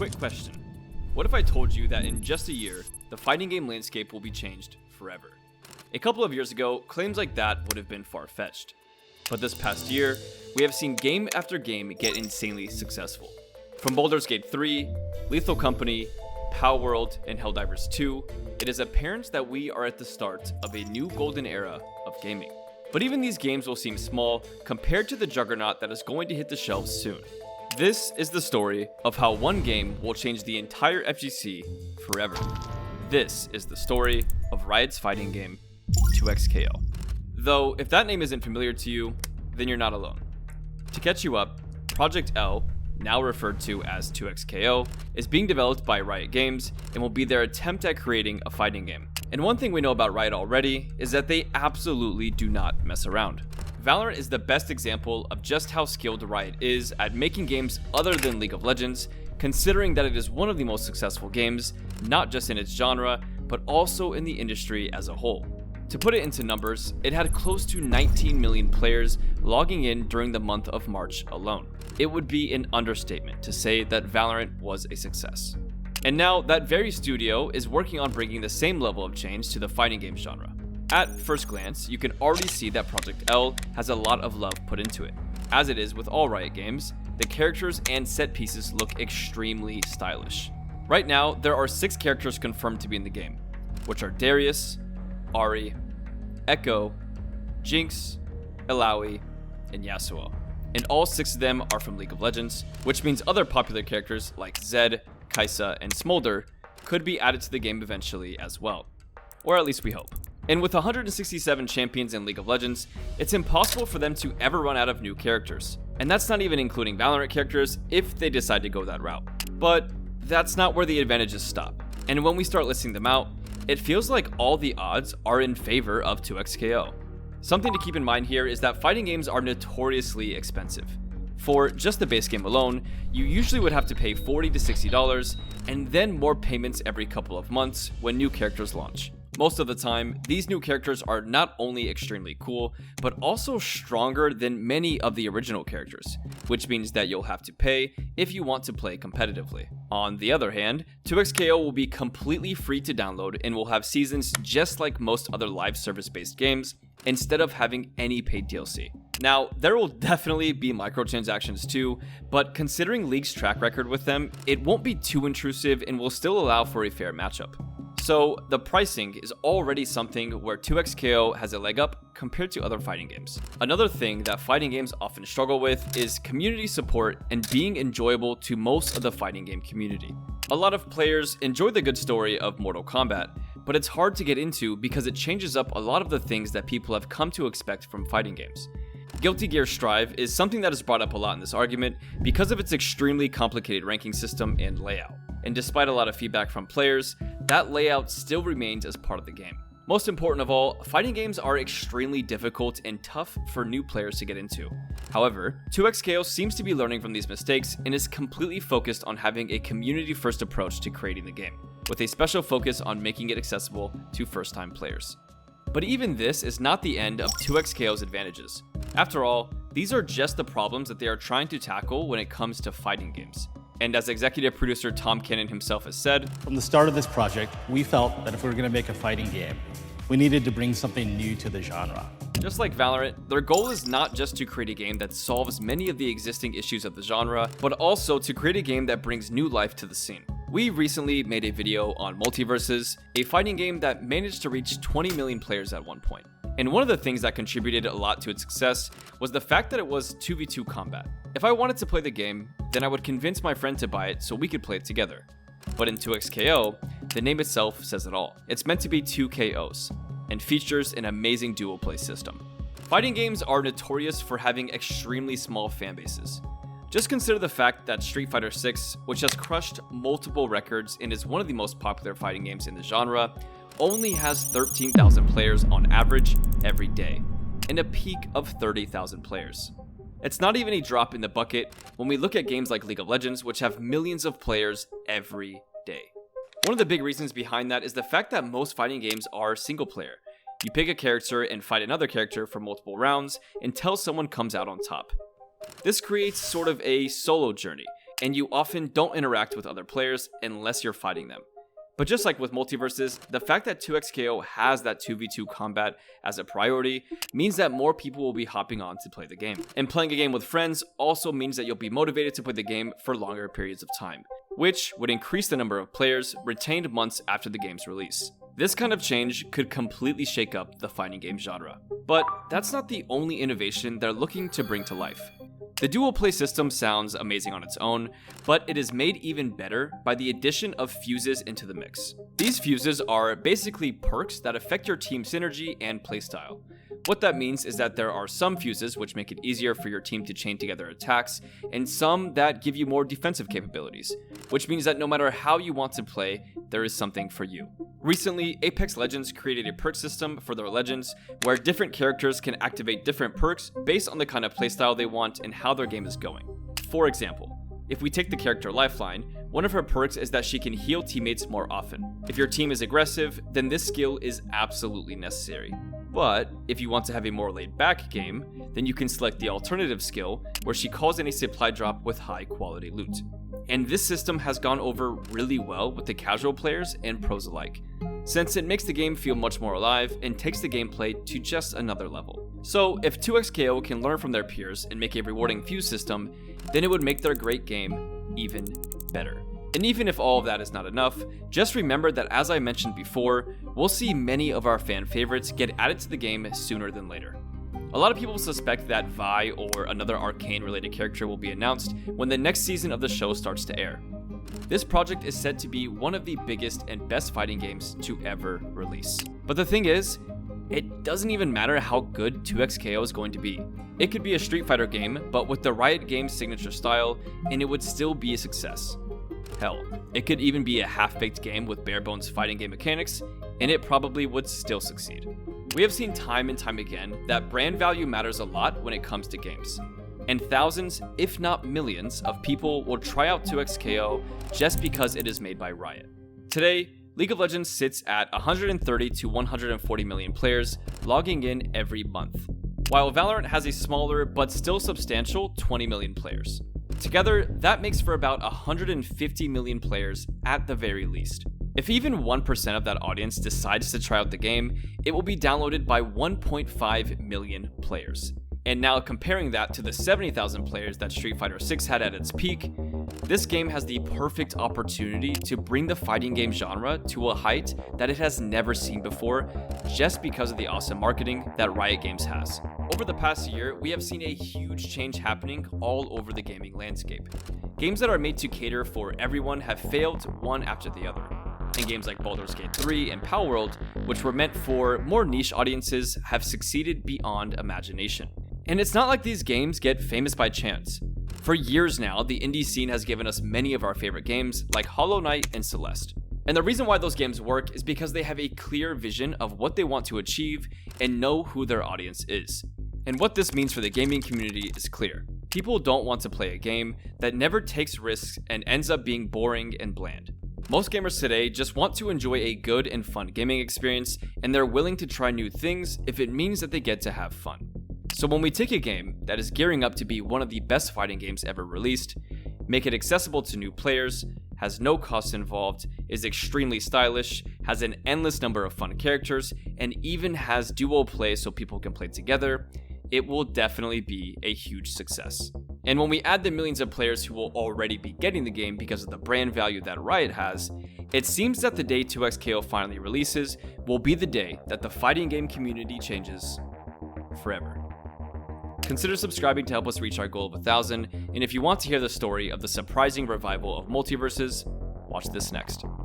Quick question. What if I told you that in just a year, the fighting game landscape will be changed forever? A couple of years ago, claims like that would have been far-fetched. But this past year, we have seen game after game get insanely successful. From Baldur's Gate 3, Lethal Company, Power World, and Helldivers 2, it is apparent that we are at the start of a new golden era of gaming. But even these games will seem small compared to the juggernaut that is going to hit the shelves soon. This is the story of how one game will change the entire FGC forever. This is the story of Riot's fighting game, 2XKO. Though, if that name isn't familiar to you, then you're not alone. To catch you up, Project L, now referred to as 2XKO, is being developed by Riot Games and will be their attempt at creating a fighting game. And one thing we know about Riot already is that they absolutely do not mess around. Valorant is the best example of just how skilled Riot is at making games other than League of Legends, considering that it is one of the most successful games, not just in its genre, but also in the industry as a whole. To put it into numbers, it had close to 19 million players logging in during the month of March alone. It would be an understatement to say that Valorant was a success. And now, that very studio is working on bringing the same level of change to the fighting game genre. At first glance, you can already see that Project L has a lot of love put into it. As it is with all Riot games, the characters and set pieces look extremely stylish. Right now, there are 6 characters confirmed to be in the game, which are Darius, Ahri, Echo, Jinx, Illaoi, and Yasuo. And all 6 of them are from League of Legends, which means other popular characters like Zed, Kai'Sa, and Smolder could be added to the game eventually as well. Or at least we hope. And with 167 champions in League of Legends, it's impossible for them to ever run out of new characters. And that's not even including Valorant characters if they decide to go that route. But that's not where the advantages stop. And when we start listing them out, it feels like all the odds are in favor of 2XKO. Something to keep in mind here is that fighting games are notoriously expensive. For just the base game alone, you usually would have to pay $40 to $60 and then more payments every couple of months when new characters launch. Most of the time, these new characters are not only extremely cool, but also stronger than many of the original characters, which means that you'll have to pay if you want to play competitively. On the other hand, 2XKO will be completely free to download and will have seasons just like most other live service-based games, instead of having any paid DLC. Now, there will definitely be microtransactions too, but considering League's track record with them, it won't be too intrusive and will still allow for a fair matchup. So, the pricing is already something where 2XKO has a leg up compared to other fighting games. Another thing that fighting games often struggle with is community support and being enjoyable to most of the fighting game community. A lot of players enjoy the good story of Mortal Kombat, but it's hard to get into because it changes up a lot of the things that people have come to expect from fighting games. Guilty Gear Strive is something that is brought up a lot in this argument because of its extremely complicated ranking system and layout. And despite a lot of feedback from players, that layout still remains as part of the game. Most important of all, fighting games are extremely difficult and tough for new players to get into. However, 2XKO seems to be learning from these mistakes and is completely focused on having a community-first approach to creating the game, with a special focus on making it accessible to first-time players. But even this is not the end of 2XKO's advantages. After all, these are just the problems that they are trying to tackle when it comes to fighting games. And as executive producer Tom Cannon himself has said, from the start of this project, we felt that if we were going to make a fighting game, we needed to bring something new to the genre. Just like Valorant, their goal is not just to create a game that solves many of the existing issues of the genre, but also to create a game that brings new life to the scene. We recently made a video on Multiverses, a fighting game that managed to reach 20 million players at one point. And one of the things that contributed a lot to its success was the fact that it was 2v2 combat. If I wanted to play the game, then I would convince my friend to buy it so we could play it together. But in 2XKO, the name itself says it all. It's meant to be 2 KOs, and features an amazing dual play system. Fighting games are notorious for having extremely small fan bases. Just consider the fact that Street Fighter 6, which has crushed multiple records and is one of the most popular fighting games in the genre, only has 13,000 players on average every day, and a peak of 30,000 players. It's not even a drop in the bucket when we look at games like League of Legends, which have millions of players every day. One of the big reasons behind that is the fact that most fighting games are single player. You pick a character and fight another character for multiple rounds until someone comes out on top. This creates sort of a solo journey, and you often don't interact with other players unless you're fighting them. But just like with multiverses, the fact that 2xKO has that 2v2 combat as a priority means that more people will be hopping on to play the game. And playing a game with friends also means that you'll be motivated to play the game for longer periods of time, which would increase the number of players retained months after the game's release. This kind of change could completely shake up the fighting game genre. But that's not the only innovation they're looking to bring to life. The dual play system sounds amazing on its own, but it is made even better by the addition of fuses into the mix. These fuses are basically perks that affect your team synergy and playstyle. What that means is that there are some fuses which make it easier for your team to chain together attacks, and some that give you more defensive capabilities, which means that no matter how you want to play, there is something for you. Recently, Apex Legends created a perk system for their legends where different characters can activate different perks based on the kind of playstyle they want and how their game is going. For example, if we take the character Lifeline, one of her perks is that she can heal teammates more often. If your team is aggressive, then this skill is absolutely necessary. But if you want to have a more laid-back game, then you can select the alternative skill where she calls in a supply drop with high-quality loot. And this system has gone over really well with the casual players and pros alike, since it makes the game feel much more alive and takes the gameplay to just another level. So if 2xKO can learn from their peers and make a rewarding fuse system, then it would make their great game even better. And even if all of that is not enough, just remember that as I mentioned before, we'll see many of our fan favorites get added to the game sooner than later. A lot of people suspect that Vi or another Arcane related character will be announced when the next season of the show starts to air. This project is said to be one of the biggest and best fighting games to ever release. But the thing is, it doesn't even matter how good 2xKO is going to be. It could be a Street Fighter game, but with the Riot Games signature style, and it would still be a success. Hell, it could even be a half-baked game with bare-bones fighting game mechanics, and it probably would still succeed. We have seen time and time again that brand value matters a lot when it comes to games. And thousands, if not millions, of people will try out 2xKO just because it is made by Riot. Today, League of Legends sits at 130 to 140 million players logging in every month, while Valorant has a smaller but still substantial 20 million players. Together, that makes for about 150 million players at the very least. If even 1% of that audience decides to try out the game, it will be downloaded by 1.5 million players. And now comparing that to the 70,000 players that Street Fighter 6 had at its peak, this game has the perfect opportunity to bring the fighting game genre to a height that it has never seen before, just because of the awesome marketing that Riot Games has. Over the past year, we have seen a huge change happening all over the gaming landscape. Games that are made to cater for everyone have failed one after the other. And games like Baldur's Gate 3 and Palworld, which were meant for more niche audiences, have succeeded beyond imagination. And it's not like these games get famous by chance. For years now, the indie scene has given us many of our favorite games like Hollow Knight and Celeste. And the reason why those games work is because they have a clear vision of what they want to achieve and know who their audience is. And what this means for the gaming community is clear. People don't want to play a game that never takes risks and ends up being boring and bland. Most gamers today just want to enjoy a good and fun gaming experience, and they're willing to try new things if it means that they get to have fun. So when we take a game that is gearing up to be one of the best fighting games ever released, make it accessible to new players, has no cost involved, is extremely stylish, has an endless number of fun characters, and even has duo play so people can play together, it will definitely be a huge success. And when we add the millions of players who will already be getting the game because of the brand value that Riot has, it seems that the day 2xKO finally releases will be the day that the fighting game community changes forever. Consider subscribing to help us reach our goal of 1,000, and if you want to hear the story of the surprising revival of multiverses, watch this next.